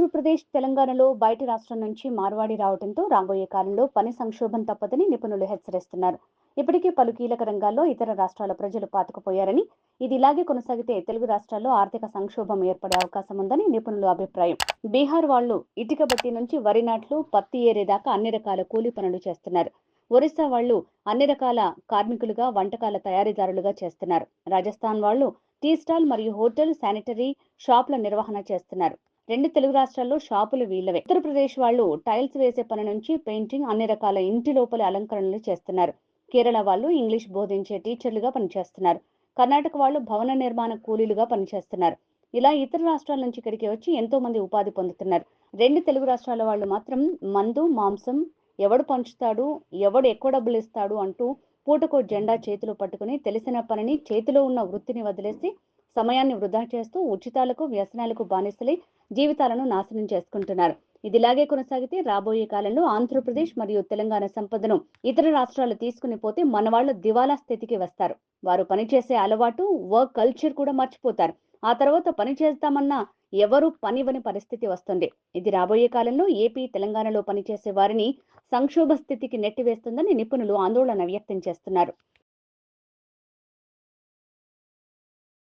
ఆంధ్రప్రదేశ్, తెలంగాణలో బయటి రాష్ట్రం నుంచి మార్వాడి రావడంతో రాబోయే కాలంలో పని సంక్షోభం తప్పదని నిపుణులు హెచ్చరిస్తున్నారు. ఇప్పటికే పలు కీలక రంగాల్లో ఇతర రాష్ట్రాల ప్రజలు పాతుకుపోయారని, ఇది ఇలాగే కొనసాగితే తెలుగు రాష్ట్రాల్లో ఆర్థిక సంక్షోభం ఏర్పడే అవకాశం ఉందని నిపుణుల అభిప్రాయం. బీహార్ వాళ్లు ఇటుక బట్టి నుంచి వరి నాట్లు, పత్తి ఏరేదాకా అన్ని రకాల కూలీ పనులు చేస్తున్నారు. ఒరిస్సా వాళ్లు అన్ని రకాల కార్మికులుగా, వంటకాల తయారీదారులుగా చేస్తున్నారు. రాజస్థాన్ వాళ్లు టీ స్టాల్ మరియు హోటల్, శానిటరీ షాపుల నిర్వహణ చేస్తున్నారు. రెండు తెలుగు రాష్ట్రాల్లో షాపులు వీళ్లవే. ఉత్తరప్రదేశ్ వాళ్లు టైల్స్ వేసే పని నుంచి పెయింటింగ్, అన్ని రకాల ఇంటి లోపలి అలంకరణలు చేస్తున్నారు. కేరళ వాళ్లు ఇంగ్లీష్ బోధించే టీచర్లుగా పనిచేస్తున్నారు. కర్ణాటక వాళ్లు భవన నిర్మాణ కూలీలుగా పనిచేస్తున్నారు. ఇలా ఇతర రాష్ట్రాల నుంచి ఇక్కడికి వచ్చి ఎంతో మంది ఉపాధి పొందుతున్నారు. రెండు తెలుగు రాష్ట్రాల వాళ్లు మాత్రం మందు, మాంసం ఎవడు పంచుతాడు, ఎవడు ఎక్కువ డబ్బులు ఇస్తాడు అంటూ పూటకో జెండా చేతిలో పట్టుకుని తెలిసిన పనిని, చేతిలో ఉన్న వృత్తిని వదిలేసి సమయాన్ని వృధా చేస్తూ ఉచితాలకు, వ్యసనాలకు బానిసలై జీవితాలను నాశనం చేసుకుంటున్నారు. ఇదిలాగే కొనసాగితే రాబోయే కాలంలో ఆంధ్రప్రదేశ్ మరియు తెలంగాణ సంపదను ఇతర రాష్ట్రాలు తీసుకుని పోతే మనవాళ్లు దివాలా స్థితికి వస్తారు. వారు పనిచేసే అలవాటు, వర్క్ కల్చర్ కూడా మర్చిపోతారు. ఆ తర్వాత పని చేస్తామన్నా ఎవరు పనివని పరిస్థితి వస్తుంది. ఇది రాబోయే కాలంలో ఏపీ, తెలంగాణలో పనిచేసే వారిని సంక్షోభ స్థితికి నెట్టివేస్తుందని నిపుణులు ఆందోళన వ్యక్తం చేస్తున్నారు.